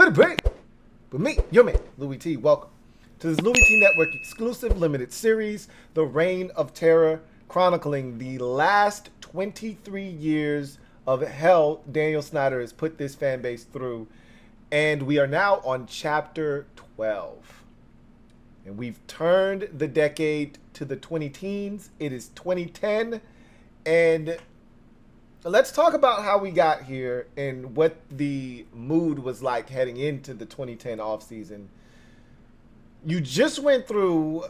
LA.B. With me, your man, Louie T. Welcome to this LouieTeeNetwork exclusive limited series, The Reign of Terror, chronicling the last 23 years of hell Daniel Snyder has put this fan base through. And we are now on chapter 12. And we've turned the decade to the 20-teens. It is 2010. And let's talk about how we got here and what the mood was like heading into the 2010 offseason. You just went through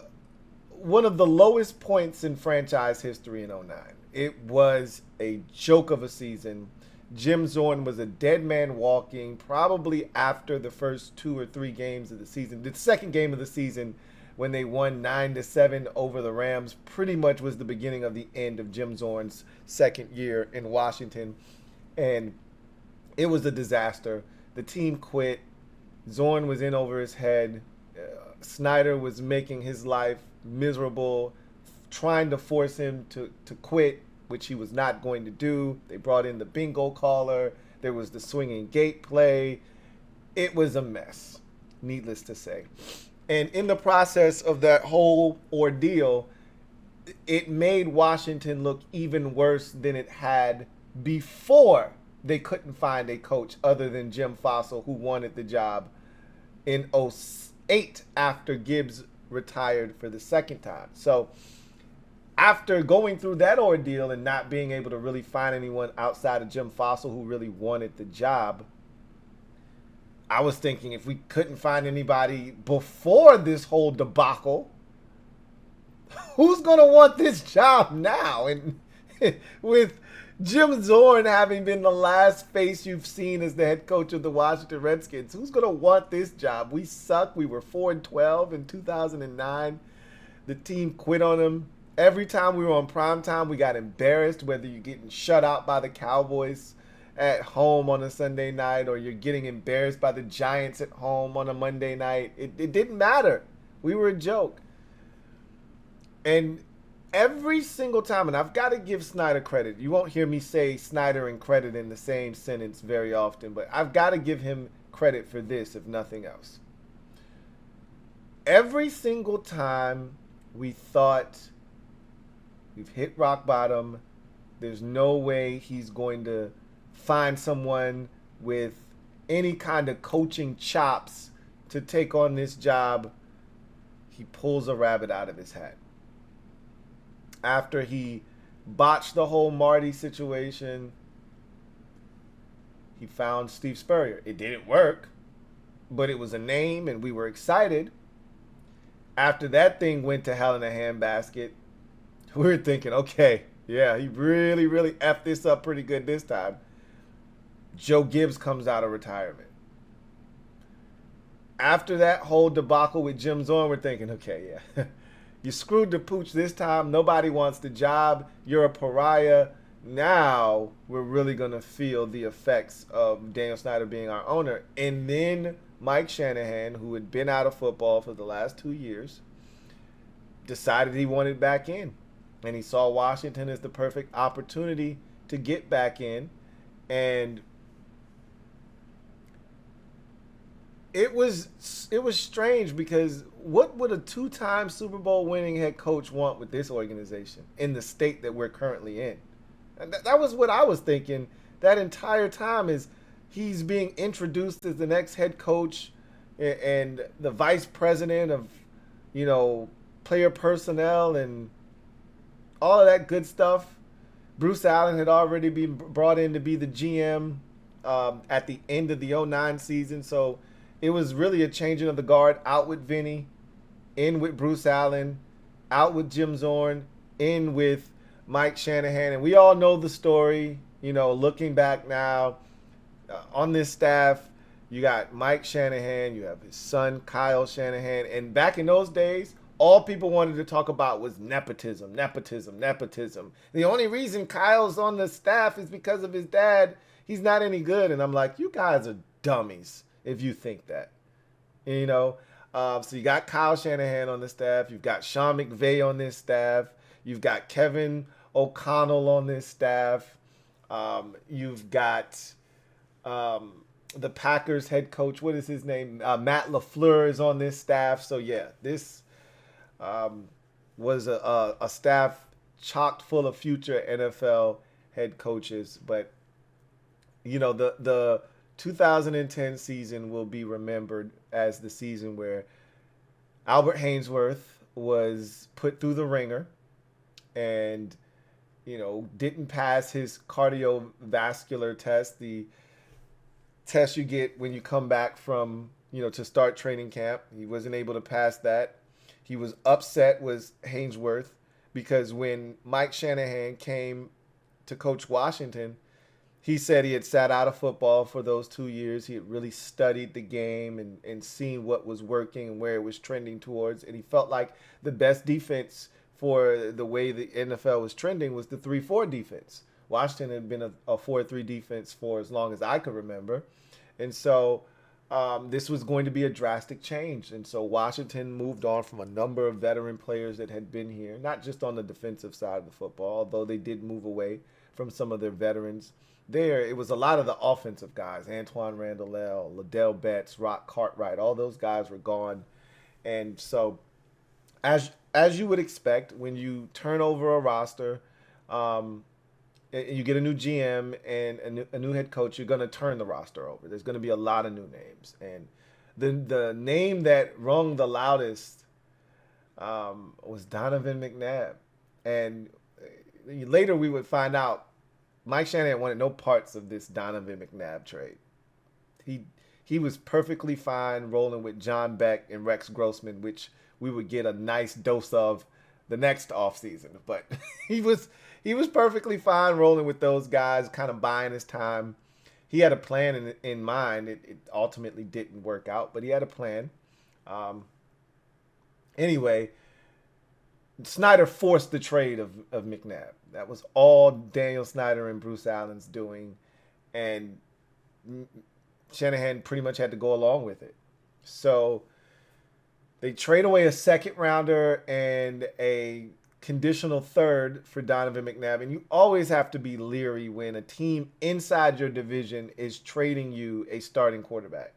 one of the lowest points in franchise history in 09. It was a joke of a season. Jim Zorn was a dead man walking probably after the first 2 or 3 games of the season. The second game of the season, when they won 9-7 over the Rams, pretty much was the beginning of the end of Jim Zorn's second year in Washington. And it was a disaster. The team quit. Zorn was in over his head. Snyder was making his life miserable, trying to force him to quit, which he was not going to do. They brought in the bingo caller. There was the swinging gate play. It was a mess, needless to say. And in the process of that whole ordeal, it made Washington look even worse than it had before they couldn't find a coach other than Jim Fossil, who wanted the job in 2008 after Gibbs retired for the second time. So after going through that ordeal and not being able to really find anyone outside of Jim Fossil who really wanted the job, I was thinking if we couldn't find anybody before this whole debacle, who's going to want this job now? And with Jim Zorn having been the last face you've seen as the head coach of the Washington Redskins, who's going to want this job? We suck. We were 4-12 in 2009. The team quit on him. Every time we were on primetime, we got embarrassed, whether you're getting shut out by the Cowboys at home on a Sunday night or you're getting embarrassed by the Giants at home on a Monday night. It didn't matter. We were a joke. And every single time, and I've got to give Snyder credit. You won't hear me say Snyder and credit in the same sentence very often, but I've got to give him credit for this, if nothing else. Every single time we thought we've hit rock bottom, there's no way he's going to find someone with any kind of coaching chops to take on this job, he pulls a rabbit out of his hat. After he botched the whole Marty situation, he found Steve Spurrier. It didn't work, but it was a name and we were excited. After that thing went to hell in a handbasket, we were thinking, okay, yeah, he really, really effed this up pretty good this time. Joe Gibbs comes out of retirement. After that whole debacle with Jim Zorn, we're thinking, okay, yeah, you screwed the pooch this time. Nobody wants the job. You're a pariah. Now we're really going to feel the effects of Daniel Snyder being our owner. And then Mike Shanahan, who had been out of football for the last 2 years, decided he wanted back in. And he saw Washington as the perfect opportunity to get back in. And it was strange because what would a 2-time Super Bowl winning head coach want with this organization in the state that we're currently in? And that was what I was thinking that entire time, is he's being introduced as the next head coach and the vice president of, player personnel and all of that good stuff. Bruce Allen had already been brought in to be the GM at the end of the 09 season. So it was really a changing of the guard. Out with Vinny, in with Bruce Allen, out with Jim Zorn, in with Mike Shanahan. And we all know the story, looking back now. On this staff, you got Mike Shanahan, you have his son, Kyle Shanahan. And back in those days, all people wanted to talk about was nepotism. The only reason Kyle's on the staff is because of his dad. He's not any good. And I'm like, you guys are dummies if you think that. So you got Kyle Shanahan on the staff. You've got Sean McVay on this staff. You've got Kevin O'Connell on this staff. You've got the Packers head coach. What is his name? Matt LaFleur is on this staff. So yeah, this um, was a staff chocked full of future NFL head coaches. But the 2010 season will be remembered as the season where Albert Haynesworth was put through the ringer and didn't pass his cardiovascular test, the test you get when you come back from, to start training camp. He wasn't able to pass that. He was upset with Haynesworth because when Mike Shanahan came to coach Washington, he said he had sat out of football for those 2 years. He had really studied the game and seen what was working and where it was trending towards. And he felt like the best defense for the way the NFL was trending was the 3-4 defense. Washington had been a 4-3 defense for as long as I could remember. And so this was going to be a drastic change. And so Washington moved on from a number of veteran players that had been here, not just on the defensive side of the football, although they did move away from some of their veterans. There, it was a lot of the offensive guys, Antoine Randall, Liddell Betts, Rock Cartwright, all those guys were gone. And so as you would expect, when you turn over a roster, you get a new GM and a new head coach, you're going to turn the roster over. There's going to be a lot of new names. And the name that rung the loudest was Donovan McNabb. And later we would find out Mike Shanahan wanted no parts of this Donovan McNabb trade. He was perfectly fine rolling with John Beck and Rex Grossman, which we would get a nice dose of the next offseason. But he was perfectly fine rolling with those guys, kind of buying his time. He had a plan in mind. It ultimately didn't work out, but he had a plan. Anyway, Snyder forced the trade of McNabb. That was all Daniel Snyder and Bruce Allen's doing. And Shanahan pretty much had to go along with it. So they trade away a second rounder and a conditional third for Donovan McNabb. And you always have to be leery when a team inside your division is trading you a starting quarterback.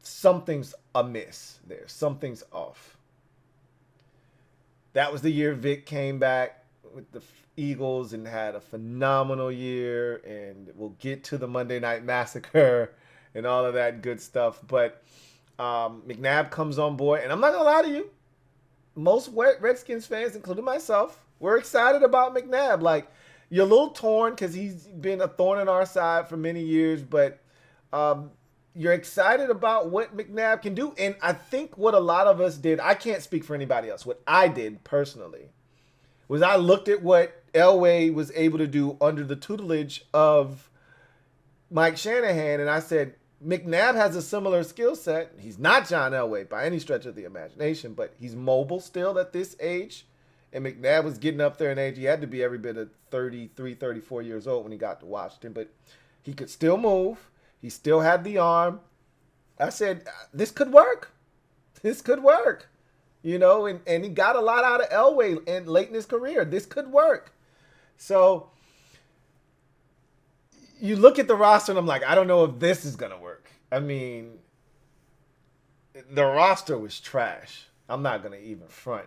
Something's amiss there. Something's off. That was the year Vic came back with the Eagles and had a phenomenal year. And we'll get to the Monday Night Massacre and all of that good stuff. But McNabb comes on board. And I'm not going to lie to you. Most Redskins fans, including myself, were excited about McNabb. Like, you're a little torn because he's been a thorn in our side for many years. But you're excited about what McNabb can do. And I think what a lot of us did, I can't speak for anybody else. What I did personally was I looked at what Elway was able to do under the tutelage of Mike Shanahan, and I said, McNabb has a similar skill set. He's not John Elway by any stretch of the imagination, but he's mobile still at this age. And McNabb was getting up there in age. He had to be every bit of 33, 34 years old when he got to Washington, but he could still move. He still had the arm. I said, this could work. This could work. And he got a lot out of Elway and late in his career. This could work. So you look at the roster and I'm like, I don't know if this is going to work. I mean, the roster was trash. I'm not going to even front.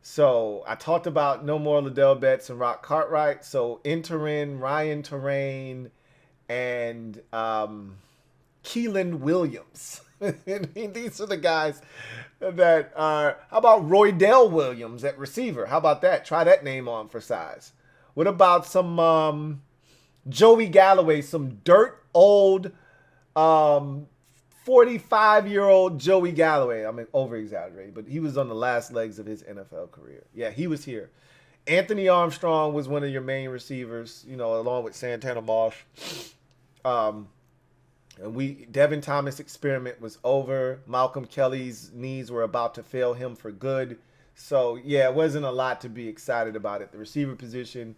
So I talked about no more Liddell Betts and Rock Cartwright. So enter in Ryan Terrain and Keelan Williams. I mean, these are the guys that are. How about Roydell Williams at receiver? How about that? Try that name on for size. What about some Joey Galloway, some dirt old 45-year-old Joey Galloway? I'm over-exaggerating, but he was on the last legs of his NFL career. Yeah, he was here. Anthony Armstrong was one of your main receivers, along with Santana Moss. Devin Thomas' experiment was over. Malcolm Kelly's knees were about to fail him for good. So, yeah, it wasn't a lot to be excited about at the receiver position,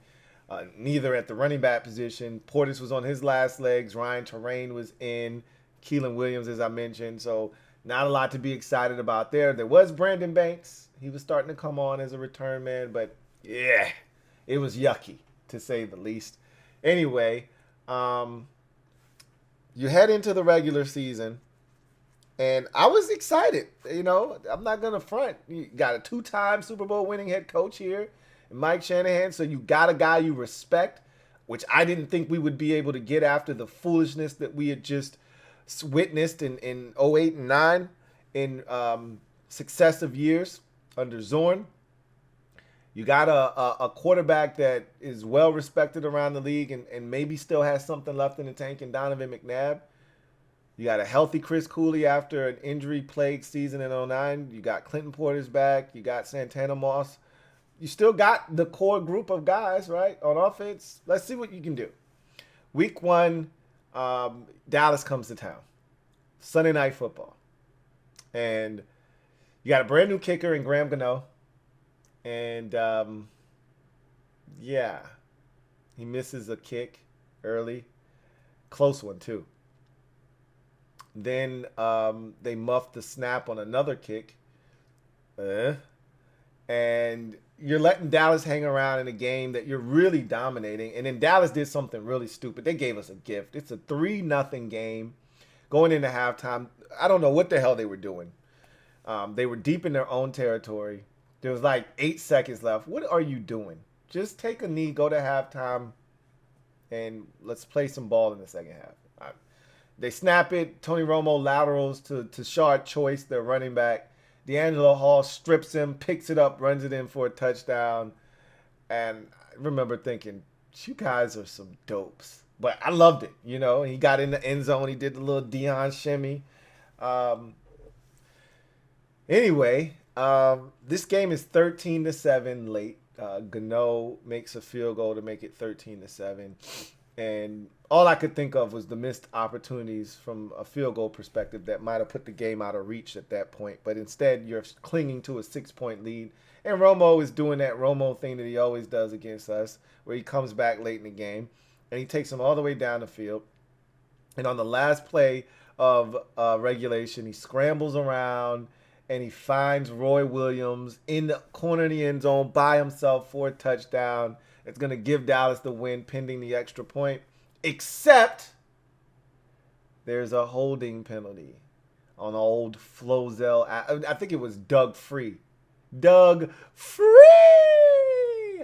neither at the running back position. Portis was on his last legs. Ryan Terrain was in. Keelan Williams, as I mentioned. So, not a lot to be excited about there. There was Brandon Banks. He was starting to come on as a return man. But, yeah, it was yucky, to say the least. Anyway, You head into the regular season, and I was excited. You know, I'm not gonna front. You got a two-time Super Bowl winning head coach here, Mike Shanahan. So you got a guy you respect, which I didn't think we would be able to get after the foolishness that we had just witnessed in 08 and 9 in successive years under Zorn. You got a quarterback that is well respected around the league and maybe still has something left in the tank in Donovan McNabb. You got a healthy Chris Cooley after an injury-plagued season in 09. You got Clinton Porter's back. You got Santana Moss. You still got the core group of guys, right, on offense. Let's see what you can do. Week 1, Dallas comes to town. Sunday Night Football. And you got a brand new kicker in Graham Gano. And, yeah, he misses a kick early. Close one, too. Then they muffed the snap on another kick. And you're letting Dallas hang around in a game that you're really dominating. And then Dallas did something really stupid. They gave us a gift. It's a 3-0 game going into halftime. I don't know what the hell they were doing. They were deep in their own territory. There was like 8 seconds left. What are you doing? Just take a knee, go to halftime, and let's play some ball in the second half. They snap it. Tony Romo laterals to Shard Choice, their running back. D'Angelo Hall strips him, picks it up, runs it in for a touchdown. And I remember thinking, you guys are some dopes. But I loved it, you know. He got in the end zone. He did the little Deion shimmy. Anyway, this game is 13-7 late. Gano makes a field goal to make it 13-7. And all I could think of was the missed opportunities from a field goal perspective that might have put the game out of reach at that point. But instead, you're clinging to a 6-point lead. And Romo is doing that Romo thing that he always does against us, where he comes back late in the game. And he takes them all the way down the field. And on the last play of regulation, he scrambles around and he finds Roy Williams in the corner of the end zone by himself for a touchdown. It's going to give Dallas the win pending the extra point. Except there's a holding penalty on old Flozell. I think it was Doug Free. I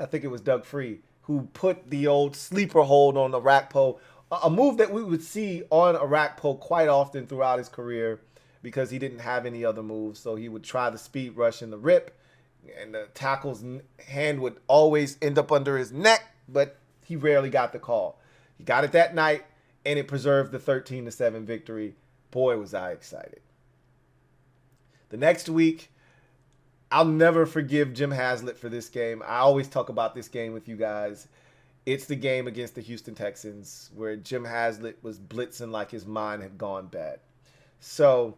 think it was Doug Free who put the old sleeper hold on Arakpo. A move that we would see on Arakpo quite often throughout his career because he didn't have any other moves. So he would try the speed rush and the rip. And the tackle's hand would always end up under his neck, but he rarely got the call. He got it that night, and it preserved the 13-7 victory. Boy, was I excited. The next week, I'll never forgive Jim Haslett for this game. I always talk about this game with you guys. It's the game against the Houston Texans where Jim Haslett was blitzing like his mind had gone bad. So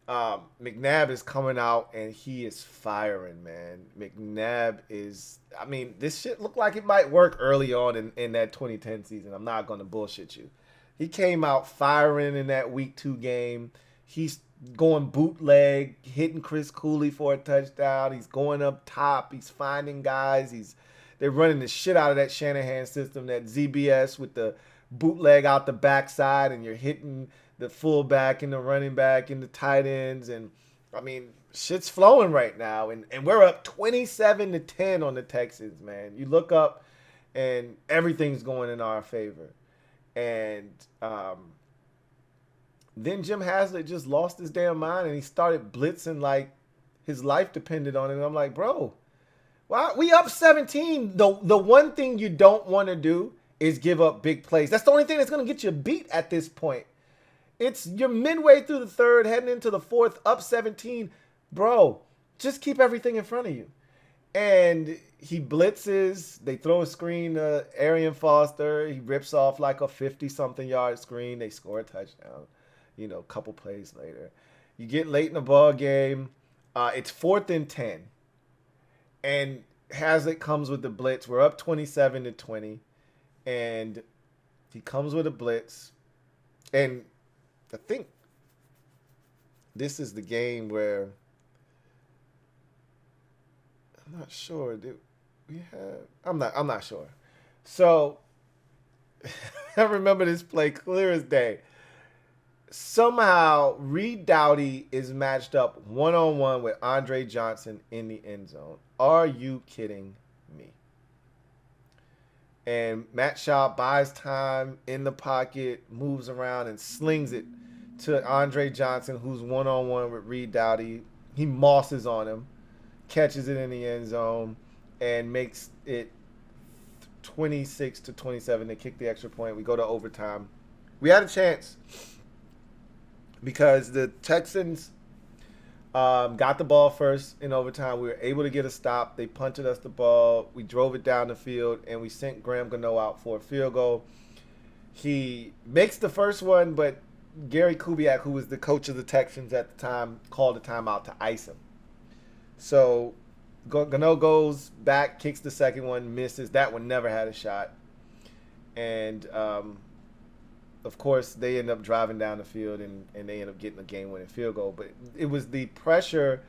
McNabb is coming out and he is firing, man. McNabb is, I mean, this shit looked like it might work early on in that 2010 season. I'm not going to bullshit you. He came out firing in that week 2 game. He's going bootleg, hitting Chris Cooley for a touchdown. He's going up top. He's finding guys. They're running the shit out of that Shanahan system, that ZBS with the bootleg out the backside, and you're hitting the fullback and the running back and the tight ends. And, I mean, shit's flowing right now. And we're up 27-10 on the Texans, man. You look up, and everything's going in our favor. And then Jim Haslett just lost his damn mind, and he started blitzing like his life depended on it. And I'm like, bro, well, we up 17. The one thing you don't want to do is give up big plays. That's the only thing that's going to get you beat at this point. You're midway through the third, heading into the fourth, up 17. Bro, just keep everything in front of you. And he blitzes. They throw a screen to Arian Foster. He rips off like a 50-something yard screen. They score a touchdown, a couple plays later. You get late in the ball game. It's 4th and 10. And Haslett comes with the blitz. We're up 27-20. And he comes with a blitz. And I think this is the game where I'm not sure. I'm not sure. So I remember this play clear as day. somehow Reed Doughty is matched up one-on-one with Andre Johnson in the end zone. Are you kidding me? And Matt Schaub buys time in the pocket, moves around, and slings it to Andre Johnson, who's one-on-one with Reed Doughty. He mosses on him, catches it in the end zone, and makes it 26-27. They kick the extra point. We go to overtime. We had a chance because the Texans got the ball first in overtime. We were able to get a stop. They punted us the ball. We drove it down the field, and we sent Graham Gano out for a field goal. He makes the first one, but Gary Kubiak, who was the coach of the Texans at the time, called a timeout to ice him. So Gano goes back, kicks the second one, misses. That one never had a shot. And of course, they end up driving down the field, and they end up getting a game-winning field goal. But it was the pressure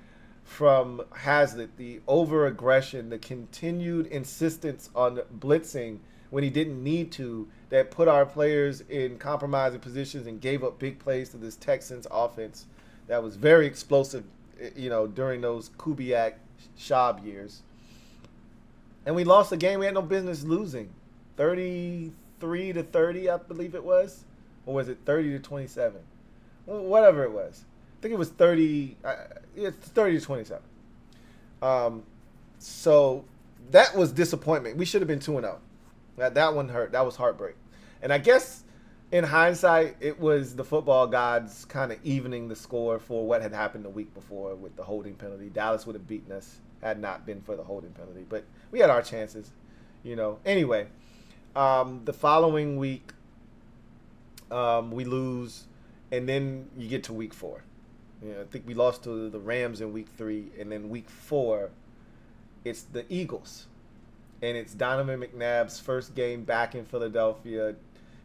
from Hazlitt, the over-aggression, the continued insistence on blitzing when he didn't need to, that put our players in compromising positions and gave up big plays to this Texans offense that was very explosive, during those Kubiak Schaub years. And we lost a game we had no business losing. 33-30, I believe it was. Or was it 30-27? Well, whatever it was. I think it was 30. It's 30-27. So that was disappointment. We should have been 2-0. That one hurt. That was heartbreak. And I guess in hindsight, it was the football gods kind of evening the score for what had happened the week before with the holding penalty. Dallas would have beaten us had not been for the holding penalty. But we had our chances, Anyway, the following week, we lose, and then you get to week 4. I think we lost to the Rams in week 3, and then week 4, it's the Eagles. And it's Donovan McNabb's first game back in Philadelphia.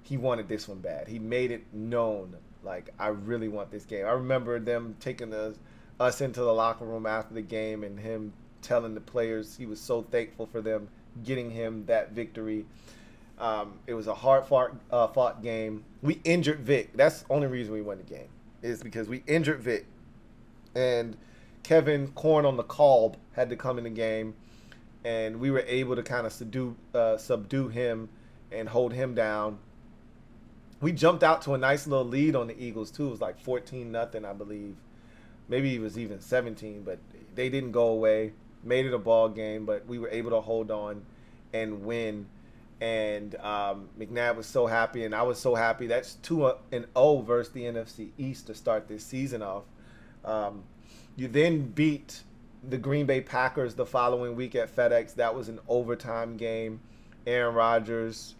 He wanted this one bad. He made it known, like, I really want this game. I remember them taking us into the locker room after the game and him telling the players he was so thankful for them getting him that victory. It was a hard-fought game. We injured Vic. That's the only reason we won the game, is because we injured Vic. And Kevin Korn on the Kolb had to come in the game, and we were able to kind of subdue him and hold him down. We jumped out to a nice little lead on the Eagles, too. It was like 14-0, I believe. Maybe it was even 17, but they didn't go away. Made it a ball game, but we were able to hold on and win. And McNabb was so happy, and I was so happy. That's 2-0 versus the NFC East to start this season off. You then beat the Green Bay Packers the following week at FedEx. That was an overtime game. Aaron Rodgers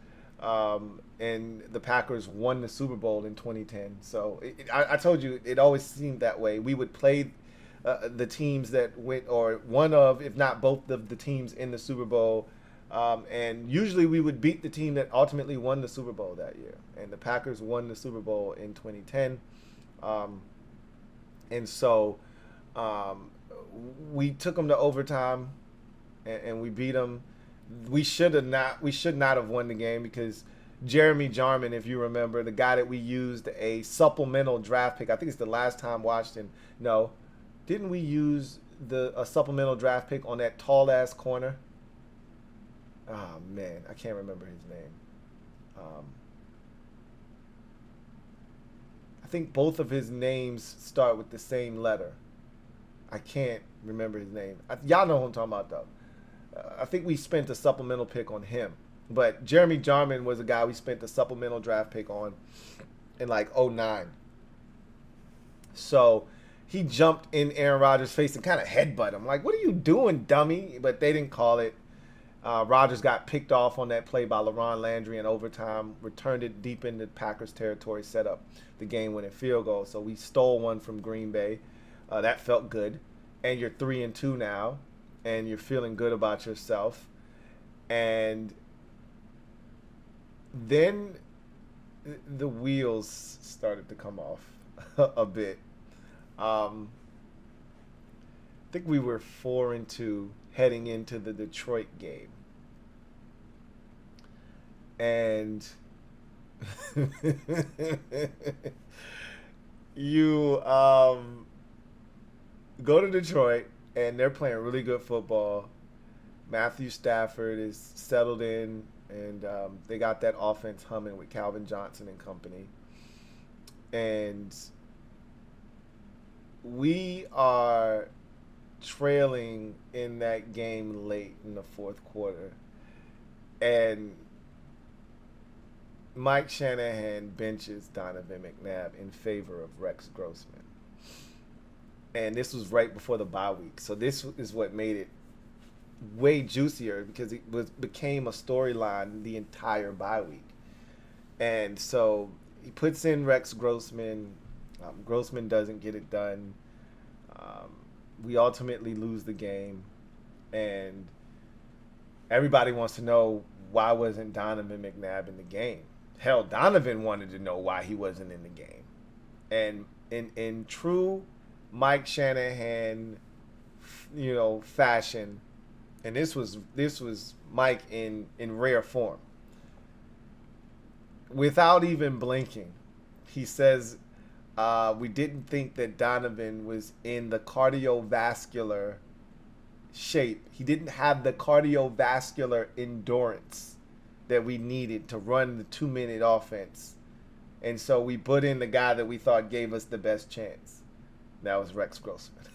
and the Packers won the Super Bowl in 2010. So I told you, it always seemed that way. We would play the teams that went, or one of, if not both of the teams in the Super Bowl. And usually we would beat the team that ultimately won the Super Bowl that year. And the Packers won the Super Bowl in 2010. And so we took them to overtime, and we beat them. We should not have won the game because Jeremy Jarman, if you remember, the guy that we used a supplemental draft pick. I think it's the last time Washington. No, didn't we use a supplemental draft pick on that tall ass corner? Oh man, I can't remember his name. I think both of his names start with the same letter. I can't remember his name. Y'all know who I'm talking about, though. I think we spent a supplemental pick on him. But Jeremy Jarman was a guy we spent a supplemental draft pick on in like 2009. So he jumped in Aaron Rodgers' face and kind of headbutted him. Like, what are you doing, dummy? But they didn't call it. Rodgers got picked off on that play by LaRon Landry in overtime, returned it deep into Packers territory, set up the game-winning field goal. So we stole one from Green Bay. That felt good. And you're 3-2 now, and you're feeling good about yourself. And then the wheels started to come off a bit. I think we were 4-2 heading into the Detroit game. And You go to Detroit and they're playing really good football. Matthew Stafford is settled in, and they got that offense humming with Calvin Johnson and company. And we are trailing in that game late in the fourth quarter. And Mike Shanahan benches Donovan McNabb in favor of Rex Grossman. And this was right before the bye week. So this is what made it way juicier because became a storyline the entire bye week. And so he puts in Rex Grossman. Grossman doesn't get it done. We ultimately lose the game, and everybody wants to know why wasn't Donovan McNabb in the game. Hell, Donovan wanted to know why he wasn't in the game. And in true Mike Shanahan, fashion, and this was Mike in rare form. Without even blinking, he says, we didn't think that Donovan was in the cardiovascular shape. He didn't have the cardiovascular endurance that we needed to run the 2-minute offense. And so we put in the guy that we thought gave us the best chance. That was Rex Grossman.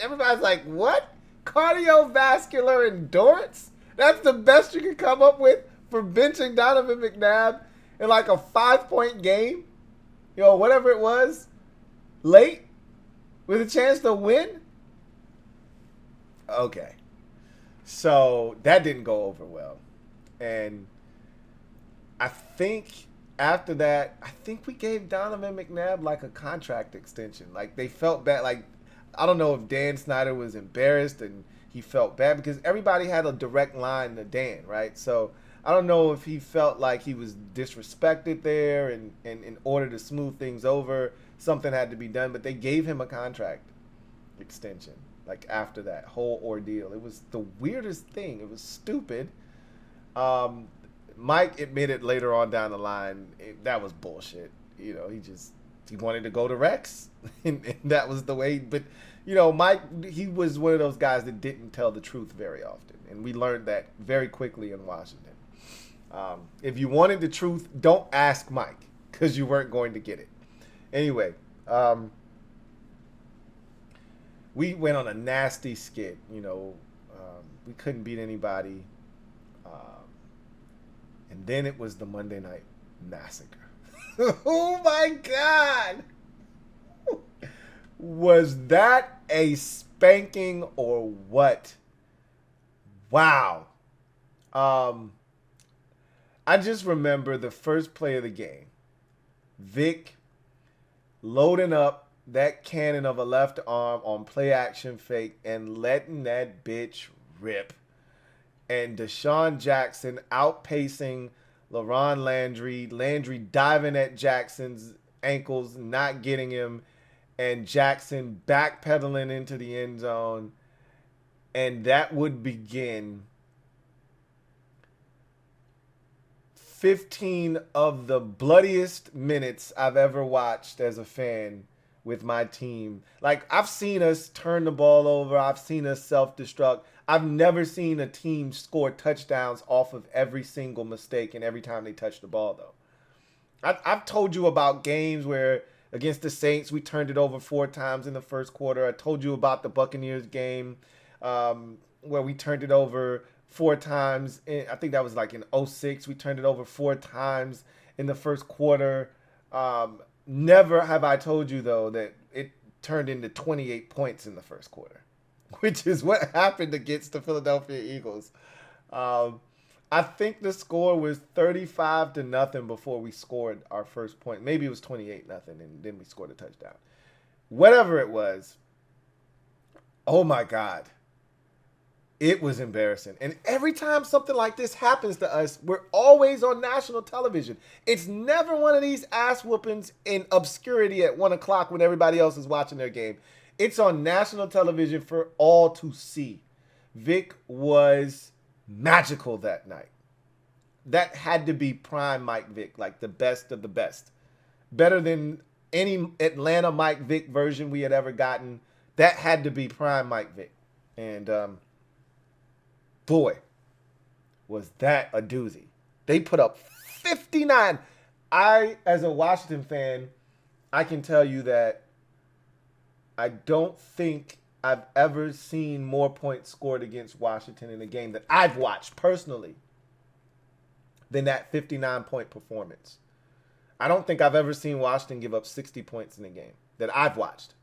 Everybody's like, what? Cardiovascular endurance? That's the best you could come up with for benching Donovan McNabb in like a 5-point game? Whatever it was, late, with a chance to win? Okay. So that didn't go over well. And I think after that, we gave Donovan McNabb like a contract extension. Like they felt bad. Like, I don't know if Dan Snyder was embarrassed and he felt bad because everybody had a direct line to Dan, right? So I don't know if he felt like he was disrespected there, and in order to smooth things over, something had to be done. But they gave him a contract extension, like after that whole ordeal. It was the weirdest thing. It was stupid. Mike admitted later on down the line that was bullshit. He wanted to go to Rex, and that was the way. But Mike, he was one of those guys that didn't tell the truth very often, and we learned that very quickly in Washington. If you wanted the truth, don't ask Mike because you weren't going to get it. Anyway, we went on a nasty skid. We couldn't beat anybody. And then it was the Monday Night Massacre. Oh my God! Was that a spanking or what? Wow. I just remember the first play of the game. Vic loading up that cannon of a left arm on play action fake and letting that bitch rip. And Deshaun Jackson outpacing LaRon Landry. Landry diving at Jackson's ankles, not getting him. And Jackson backpedaling into the end zone. And that would begin 15 of the bloodiest minutes I've ever watched as a fan with my team. Like, I've seen us turn the ball over. I've seen us self-destruct. I've never seen a team score touchdowns off of every single mistake and every time they touch the ball, though. I've told you about games where against the Saints, we turned it over 4 times in the first quarter. I told you about the Buccaneers game where we turned it over 4 times. I think that was like in 2006. We turned it over 4 times in the first quarter. Never have I told you, though, that it turned into 28 points in the first quarter, which is what happened against the Philadelphia Eagles. I think the score was 35-0 before we scored our first point. Maybe it was 28-0, and then we scored a touchdown. Whatever it was, oh my God. It was embarrassing. And every time something like this happens to us, we're always on national television. It's never one of these ass whoopings in obscurity at 1 o'clock when everybody else is watching their game. It's on national television for all to see. Vic was magical that night. That had to be prime Mike Vick, like the best of the best. Better than any Atlanta Mike Vick version we had ever gotten, that had to be prime Mike Vick. And boy, was that a doozy. They put up 59. As a Washington fan, I can tell you that I don't think I've ever seen more points scored against Washington in a game that I've watched personally than that 59-point performance. I don't think I've ever seen Washington give up 60 points in a game that I've watched.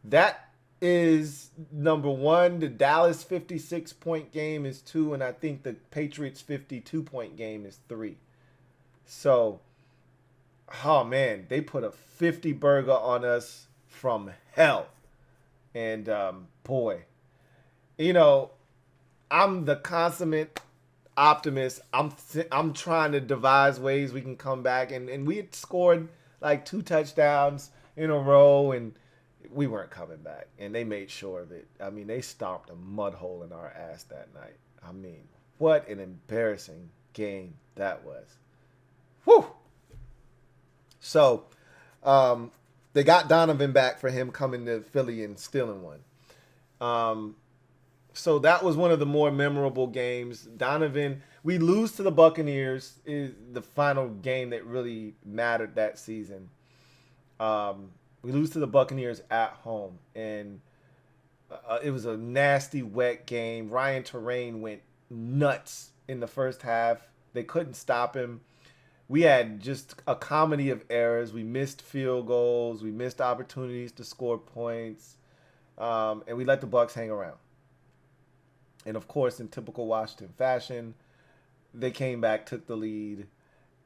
That is number one. The Dallas 56-point game is 2, and I think the Patriots 52-point game is 3. So, oh man, they put a 50 burger on us from hell. And boy, you know, I'm the consummate optimist. I'm trying to devise ways we can come back, and we had scored like 2 touchdowns in a row, and we weren't coming back, and they made sure of it. I mean, they stomped a mud hole in our ass that night. I mean, what an embarrassing game that was. Whew. So, they got Donovan back for him coming to Philly and stealing one. So that was one of the more memorable games. Donovan, we lose to the Buccaneers, is the final game that really mattered that season. We lose to the Buccaneers at home, and it was a nasty, wet game. Ryan Terrain went nuts in the first half. They couldn't stop him. We had just a comedy of errors. We missed field goals. We missed opportunities to score points, and we let the Bucs hang around. And, of course, in typical Washington fashion, they came back, took the lead,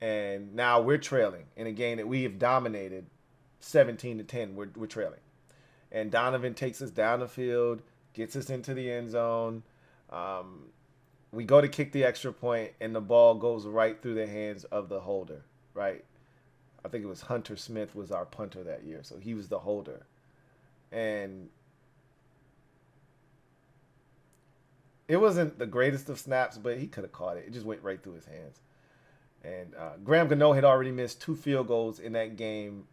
and now we're trailing in a game that we have dominated 17-10. We're trailing. And Donovan takes us down the field, gets us into the end zone. We go to kick the extra point, and the ball goes right through the hands of the holder, right? I think it was Hunter Smith was our punter that year, so he was the holder. And it wasn't the greatest of snaps, but he could have caught it. It just went right through his hands. And Graham Gano had already missed 2 field goals in that game,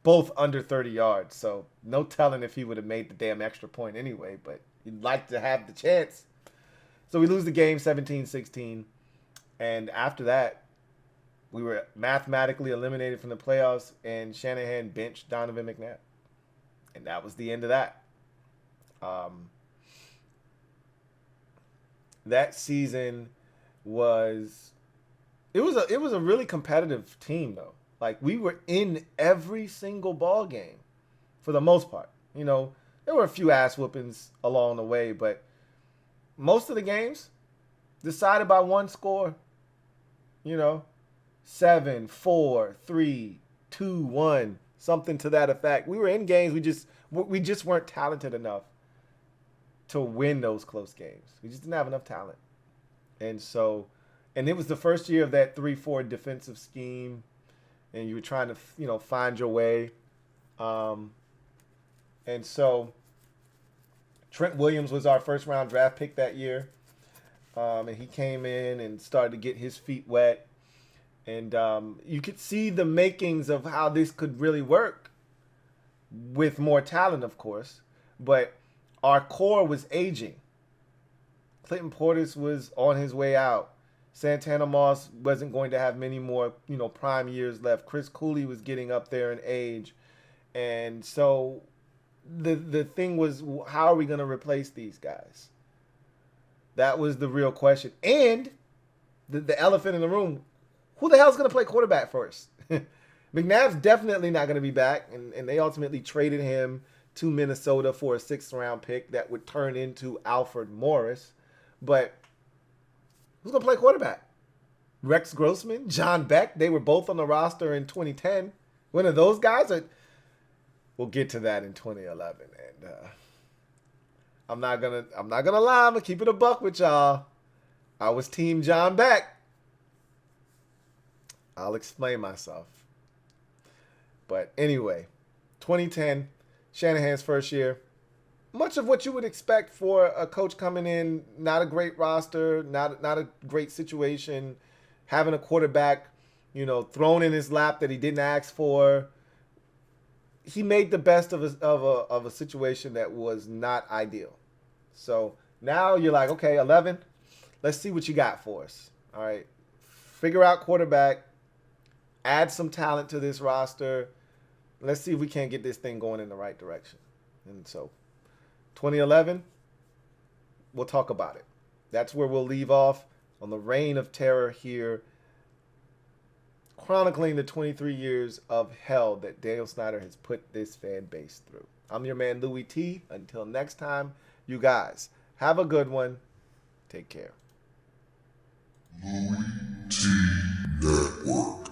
both under 30 yards. So no telling if he would have made the damn extra point anyway, but he'd like to have the chance. So we lose the game 17-16. And after that, we were mathematically eliminated from the playoffs, and Shanahan benched Donovan McNabb. And that was the end of that. That season was a really competitive team though. Like, we were in every single ball game for the most part. You know, there were a few ass whoopings along the way, but most of the games decided by one score. You know, 7, 4, 3, 2, 1, something to that effect. We were in games, we just weren't talented enough to win those close games. We just didn't have enough talent. And it was the first year of that 3-4 defensive scheme, and you were trying to, find your way. And so Trent Williams was our first round draft pick that year. And he came in and started to get his feet wet. And you could see the makings of how this could really work with more talent, of course. But our core was aging. Clinton Portis was on his way out. Santana Moss wasn't going to have many more, prime years left. Chris Cooley was getting up there in age. And so the thing was, how are we going to replace these guys? That was the real question. And the elephant in the room, who the hell's going to play quarterback first? McNabb's definitely not going to be back. And they ultimately traded him to Minnesota for a 6th-round pick that would turn into Alfred Morris. But who's going to play quarterback? Rex Grossman, John Beck, they were both on the roster in 2010. One of those guys? We'll get to that in 2011. And I'm not gonna lie, I'm gonna keep it a buck with y'all. I was Team John Beck. I'll explain myself. But anyway, 2010, Shanahan's first year. Much of what you would expect for a coach coming in, not a great roster, not a great situation, having a quarterback, thrown in his lap that he didn't ask for. He made the best of a situation that was not ideal. So now you're like, okay, 11, let's see what you got for us. All right. Figure out quarterback, add some talent to this roster. Let's see if we can't get this thing going in the right direction. And so 2011, we'll talk about it. That's where we'll leave off on the reign of terror here, chronicling the 23 years of hell that Daniel Snyder has put this fan base through. I'm your man, Louie T. Until next time, you guys, have a good one. Take care. LouieTeeNetwork.